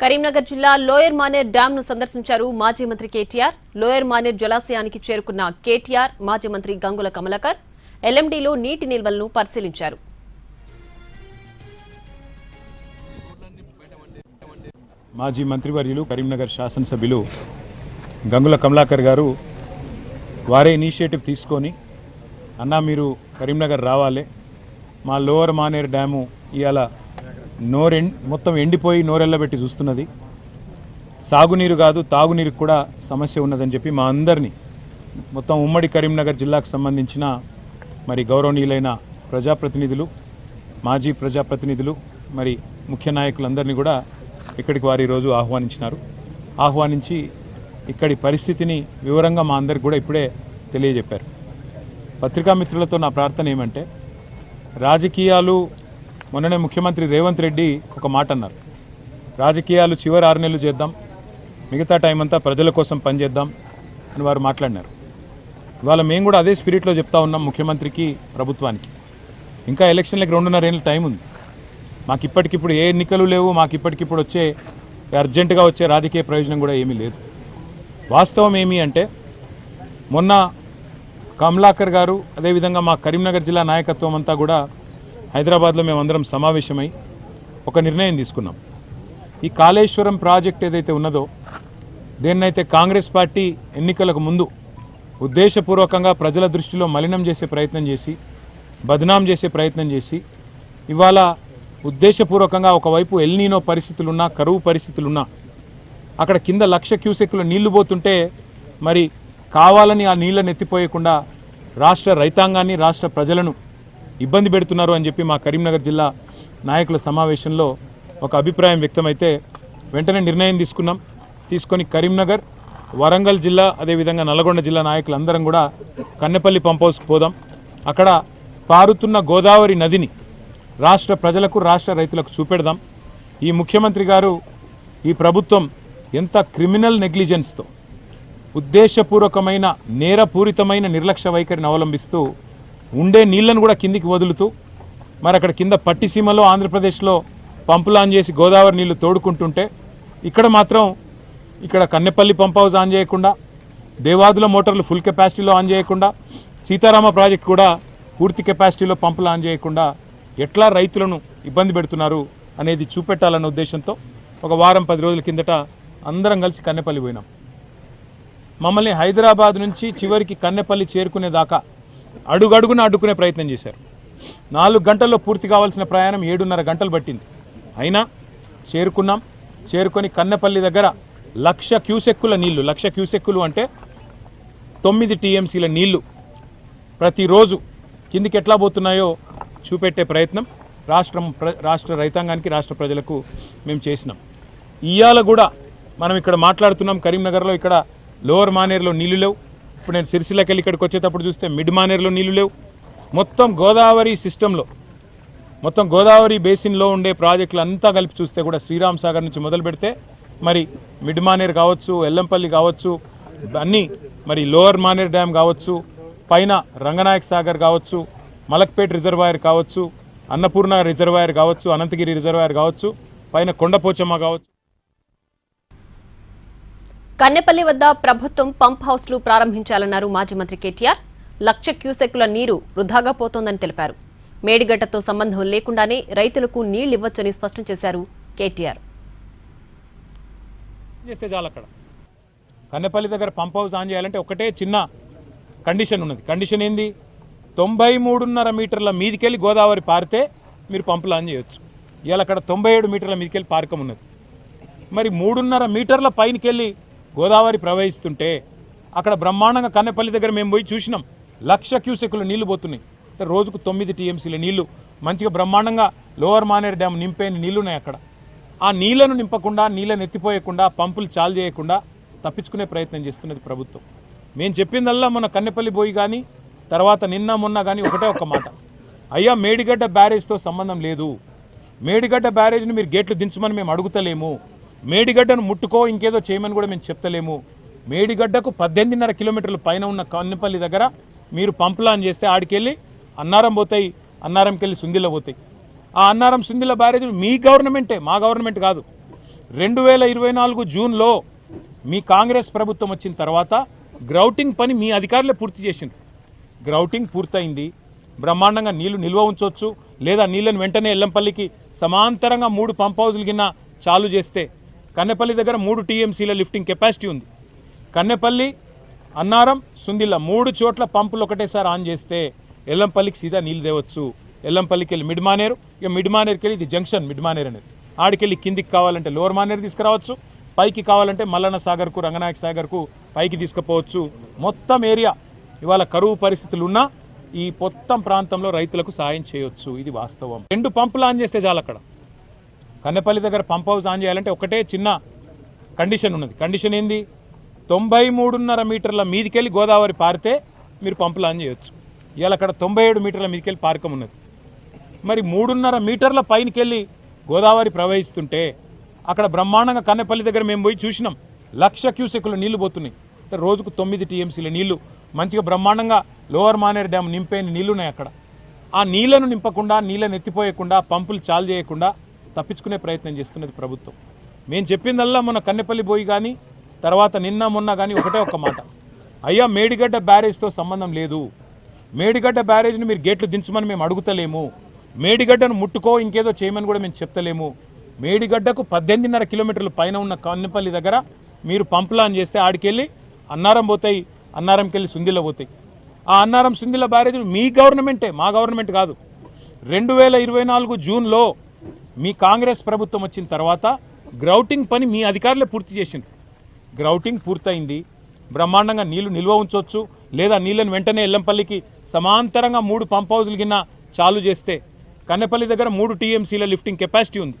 కరీంనగర్ జిల్లా lower Maner dam ను సందర్శించారు మాజీ మంత్రి కేటీఆర్. లోయర్ మానేర్ జలాశయానికి చేరుకున్న కేటీఆర్ మాజీ మంత్రి గంగుల కమలాకర్ ఎల్ఎండీలో నీటి నిల్వలను పరిశీలించారు. మాజీ మంత్రివర్యులు కరీంనగర్ శాసనసభ్యులు గంగుల కమలాకర్ గారు వారే ఇనిషియేటివ్ తీసుకొని అన్నా మీరు కరీంనగర్ రావాలి, మా లోవర్ మానేర్ డ్యాము ఇవాళ మొత్తం ఎండిపోయి నోరెళ్ళబెట్టి చూస్తున్నది, సాగునీరు కాదు తాగునీరుకు కూడా సమస్య ఉన్నదని చెప్పి మా అందరినీ మొత్తం ఉమ్మడి కరీంనగర్ జిల్లాకు సంబంధించిన మరి గౌరవనీయులైన ప్రజాప్రతినిధులు, మాజీ ప్రజాప్రతినిధులు, మరి ముఖ్య నాయకులందరినీ కూడా ఇక్కడికి వారు ఈరోజు ఆహ్వానించి ఇక్కడి పరిస్థితిని వివరంగా మా అందరికి కూడా ఇప్పుడే తెలియజెప్పారు. పత్రికా మిత్రులతో నా ప్రార్థన ఏమంటే, రాజకీయాలు మొన్ననే ముఖ్యమంత్రి రేవంత్ రెడ్డి ఒక మాట అన్నారు, రాజకీయాలు చివరి 6 నెలలు చేద్దాం, మిగతా టైం అంతా ప్రజల కోసం పనిచేద్దాం అని వారు మాట్లాడినారు. ఇవాళ మేము కూడా అదే స్పిరిట్లో చెప్తా ఉన్నాం ముఖ్యమంత్రికి, ప్రభుత్వానికి. ఇంకా ఎలక్షన్లకు 2.5 ఏళ్ళ టైం ఉంది. మాకు ఇప్పటికిప్పుడు ఏ ఎన్నికలు లేవు, మాకు ఇప్పటికిప్పుడు అర్జెంటుగా వచ్చే రాజకీయ ప్రయోజనం కూడా ఏమీ లేదు. వాస్తవం ఏమి అంటే, మొన్న కమలాకర్ గారు అదేవిధంగా మా కరీంనగర్ జిల్లా నాయకత్వం అంతా కూడా హైదరాబాద్లో మేమందరం సమావేశమై ఒక నిర్ణయం తీసుకున్నాం. ఈ కాళేశ్వరం ప్రాజెక్ట్ ఏదైతే ఉన్నదో దేన్నైతే కాంగ్రెస్ పార్టీ ఎన్నికలకు ముందు ఉద్దేశపూర్వకంగా ప్రజల దృష్టిలో మలినం చేసే ప్రయత్నం చేసి, బద్నాం చేసే ప్రయత్నం చేసి, ఇవాళ ఉద్దేశపూర్వకంగా ఒకవైపు ఎల్నీనో పరిస్థితులున్నా, కరువు పరిస్థితులున్నా, అక్కడ కింద 1,00,000 క్యూసెక్కుల నీళ్లు పోతుంటే మరి కావాలని ఆ నీళ్ళని ఎత్తిపోయకుండా రాష్ట్ర రైతాంగాన్ని, రాష్ట్ర ప్రజలను ఇబ్బంది పెడుతున్నారు అని చెప్పి మా కరీంనగర్ జిల్లా నాయకుల సమావేశంలో ఒక అభిప్రాయం వ్యక్తమైతే వెంటనే నిర్ణయం తీసుకొని కరీంనగర్, వరంగల్ జిల్లా, అదేవిధంగా నల్గొండ జిల్లా నాయకులందరం కూడా కన్నెపల్లి పంప్ హౌస్కి పోదాం, అక్కడ పారుతున్న గోదావరి నదిని రాష్ట్ర ప్రజలకు, రాష్ట్ర రైతులకు చూపెడదాం. ఈ ముఖ్యమంత్రి గారు, ఈ ప్రభుత్వం ఎంత క్రిమినల్ నెగ్లిజెన్స్తో, ఉద్దేశపూర్వకమైన నేరపూరితమైన నిర్లక్ష్య వైఖరిని అవలంబిస్తూ ఉండే నీళ్లను కూడా కిందికి వదులుతూ, మరి అక్కడ కింద పట్టిసీమలో ఆంధ్రప్రదేశ్లో పంపులు ఆన్ చేసి గోదావరి నీళ్లు తోడుకుంటుంటే, ఇక్కడ మాత్రం ఇక్కడ కన్నెపల్లి పంప్ హౌస్ ఆన్ చేయకుండా, దేవాదుల మోటార్లు ఫుల్ కెపాసిటీలో ఆన్ చేయకుండా, సీతారామ ప్రాజెక్ట్ కూడా పూర్తి కెపాసిటీలో పంపులు ఆన్ చేయకుండా ఎట్లా రైతులను ఇబ్బంది పెడుతున్నారు అనేది చూపెట్టాలన్న ఉద్దేశంతో ఒక వారం 10 రోజుల కిందట అందరం కలిసి కన్నెపల్లి పోయినాం. మమ్మల్ని హైదరాబాద్ నుంచి చివరికి కన్నెపల్లి చేరుకునేదాకా అడుగడుగున అడ్డుకునే ప్రయత్నం చేశారు. 4 గంటల్లో పూర్తి కావాల్సిన ప్రయాణం 7.5 గంటలు పట్టింది. అయినా చేరుకొని కన్నెపల్లి దగ్గర 1,00,000 క్యూసెక్కుల నీళ్లు, 1,00,000 క్యూసెక్కులు అంటే 9 టీఎంసీల నీళ్లు ప్రతిరోజు కిందికి ఎట్లా పోతున్నాయో చూపెట్టే ప్రయత్నం రాష్ట్ర రైతాంగానికి, రాష్ట్ర ప్రజలకు మేము చేసినాం. ఇవాళ కూడా మనం ఇక్కడ మాట్లాడుతున్నాం కరీంనగర్లో, ఇక్కడ లోవర్ మానేర్లో నీళ్లు లేవు. ఇప్పుడు నేను సిరిసిల్లకి వెళ్ళి ఇక్కడికి వచ్చేటప్పుడు చూస్తే మిడ్ మానేర్లో నీళ్లు లేవు. మొత్తం గోదావరి సిస్టంలో, మొత్తం గోదావరి బేసిన్లో ఉండే ప్రాజెక్టులు అంతా కలిపి చూస్తే కూడా శ్రీరామ్ సాగర్ నుంచి మొదలు పెడితే మరి మిడ్ మానేర్ కావచ్చు, ఎల్లంపల్లి కావచ్చు, అన్నీ మరి లోవర్ మానేర్ డ్యామ్ కావచ్చు, పైన రంగనాయక్ సాగర్ కావచ్చు, మలక్పేట్ రిజర్వాయర్ కావచ్చు, అన్నపూర్ణ రిజర్వాయర్ కావచ్చు, అనంతగిరి రిజర్వాయర్ కావచ్చు, పైన కొండపోచమ్మ కావచ్చు. కన్నెపల్లి వద్ద ప్రభుత్వం పంప్ హౌస్లు ప్రారంభించాలన్నారు మాజీ మంత్రి కేటీఆర్. 1,00,000 క్యూసెక్కుల నీరు వృధాగా పోతోందని తెలిపారు. మేడిగడ్డతో సంబంధం లేకుండానే రైతులకు నీళ్లు ఇవ్వొచ్చని స్పష్టం చేశారు కేటీఆర్. చేస్తే చాలు, అక్కడ కన్నెపల్లి దగ్గర పంప్ హౌస్ ఆన్ చేయాలంటే ఒకటే చిన్న కండిషన్ ఉన్నది. కండిషన్ ఏంది? 93.5 మీటర్ల మీదికెళ్ళి గోదావరి పారితే మీరు పంపులు ఆన్ చేయొచ్చు. ఇవాళ అక్కడ 97 మీటర్ల మీదికెళ్ళి పారకం ఉన్నది. మరి 3.5 మీటర్ల పైనకెళ్ళి గోదావరి ప్రవహిస్తుంటే అక్కడ బ్రహ్మాండంగా కన్నెపల్లి దగ్గర మేము పోయి చూసినాం, 1,00,000 క్యూసెక్కులు నీళ్లు పోతున్నాయి. అంటే రోజుకు 9 టీఎంసీల నీళ్లు మంచిగా బ్రహ్మాండంగా లోవర్ మానేర్ డ్యామ్ నింపేని నీళ్లున్నాయి అక్కడ. ఆ నీళ్లను నింపకుండా, నీళ్ళని ఎత్తిపోయకుండా, పంపులు చాలు చేయకుండా తప్పించుకునే ప్రయత్నం చేస్తున్నది ప్రభుత్వం. మేము చెప్పిందల్లా మన కన్నెపల్లి పోయి కానీ తర్వాత నిన్న మొన్న కానీ ఒకటే ఒక మాట, అయ్యా మేడిగడ్డ బ్యారేజ్తో సంబంధం లేదు, మేడిగడ్డ బ్యారేజ్ని మీరు గేట్లు దించమని మేము అడుగుతలేము, మేడిగడ్డను ముట్టుకో ఇంకేదో చేయమని కూడా మేము చెప్తలేము. మేడిగడ్డకు 18.5 కిలోమీటర్ల పైన ఉన్న కన్నెపల్లి దగ్గర మీరు పంపులు ఆన్ చేస్తే ఆడికెళ్ళి అన్నారం పోతాయి, అన్నారంకెళ్ళి సుందిల్ల పోతాయి. ఆ అన్నారం సుందిల్ల బ్యారేజ్ మీ గవర్నమెంటే, మా గవర్నమెంట్ కాదు. 2024 జూన్లో మీ కాంగ్రెస్ ప్రభుత్వం వచ్చిన తర్వాత గ్రౌటింగ్ పని మీ అధికారులే పూర్తి చేసిండ్రు. గ్రౌటింగ్ పూర్తయింది, బ్రహ్మాండంగా నీళ్లు నిల్వ ఉంచవచ్చు, లేదా నీళ్ళను వెంటనే ఎల్లంపల్లికి సమాంతరంగా 3 పంప్ హౌజులు కింద చాలు చేస్తే కన్నెపల్లి దగ్గర 3 టీఎంసీల లిఫ్టింగ్ కెపాసిటీ ఉంది. కన్నెపల్లి, అన్నారం, సుందిల్ల 3 చోట్ల పంపులు ఒకటేసారి ఆన్ చేస్తే ఎల్లంపల్లికి సీదా నీళ్ళు తేవచ్చు. ఎల్లంపల్లికి వెళ్ళి మిడ్ మానేరు, ఇక మిడ్ మానేరుకి వెళ్ళి ఇది జంక్షన్ మిడ్ మానేరు అనేది, ఆడికెళ్ళి కిందికి కావాలంటే లోవర్ మానేరు తీసుకురావచ్చు, పైకి కావాలంటే మల్లన్న సాగర్కు, రంగనాయక సాగర్కు పైకి తీసుకుపోవచ్చు. మొత్తం ఏరియా ఇవాళ కరువు పరిస్థితులు ఉన్నా ఈ మొత్తం ప్రాంతంలో రైతులకు సాయం చేయొచ్చు. ఇది వాస్తవం. 2 పంపులు ఆన్ చేస్తే చాలు. అక్కడ కన్నెపల్లి దగ్గర పంప్ హౌస్ ఆన్ చేయాలంటే ఒకటే చిన్న కండిషన్ ఉన్నది. కండిషన్ ఏంది? 93.5 మీటర్ల మీదికెళ్ళి గోదావరి పారితే మీరు పంపులు ఆన్ చేయొచ్చు. ఇవాళ అక్కడ 97 మీటర్ల మీదికెళ్ళి పారకం ఉన్నది. మరి 3.5 మీటర్ల పైనకెళ్ళి గోదావరి ప్రవహిస్తుంటే అక్కడ బ్రహ్మాండంగా కన్నెపల్లి దగ్గర మేము పోయి చూసినాం, 1,00,000 క్యూసెక్కులు నీళ్లు పోతున్నాయి. రోజుకు 9 టీఎంసీల నీళ్లు మంచిగా బ్రహ్మాండంగా లోవర్ మానేరు డ్యామ్ నింపైన నీళ్లు ఉన్నాయి. అక్కడ ఆ నీళ్లను నింపకుండా, నీళ్ళను ఎత్తిపోయకుండా, పంపులు చాలు చేయకుండా తప్పించుకునే ప్రయత్నం చేస్తున్నది ప్రభుత్వం. మేము చెప్పిందల్లా మన కన్నెపల్లి పోయి కానీ తర్వాత నిన్న మొన్న కానీ ఒకటే ఒక్క మాట, అయ్యా మేడిగడ్డ బ్యారేజ్తో సంబంధం లేదు, మేడిగడ్డ బ్యారేజ్ని మీరు గేట్లు దించమని మేము అడుగుతలేము, మేడిగడ్డను ముట్టుకో ఇంకేదో చేయమని కూడా మేము చెప్తలేము. మేడిగడ్డకు 18.5 కిలోమీటర్ల పైన ఉన్న కన్నెపల్లి దగ్గర మీరు పంపులు ఆన్ చేస్తే ఆడికెళ్ళి అన్నారం పోతాయి, అన్నారంకి వెళ్ళి సుందిల్ల పోతాయి. ఆ అన్నారం సుందిల్ల బ్యారేజ్లు మీ గవర్నమెంటే, మా గవర్నమెంట్ కాదు. 2024 జూన్లో మీ కాంగ్రెస్ ప్రభుత్వం వచ్చిన తర్వాత గ్రౌటింగ్ పని మీ అధికారులే పూర్తి చేసిండ్రు. గ్రౌటింగ్ పూర్తయింది, బ్రహ్మాండంగా నీళ్లు నిల్వ ఉంచవచ్చు, లేదా నీళ్ళను వెంటనే ఎల్లంపల్లికి సమాంతరంగా 3 పంప్ హౌజులు కింద చాలు చేస్తే కన్నెపల్లి దగ్గర 3 టీఎంసీల లిఫ్టింగ్ కెపాసిటీ ఉంది.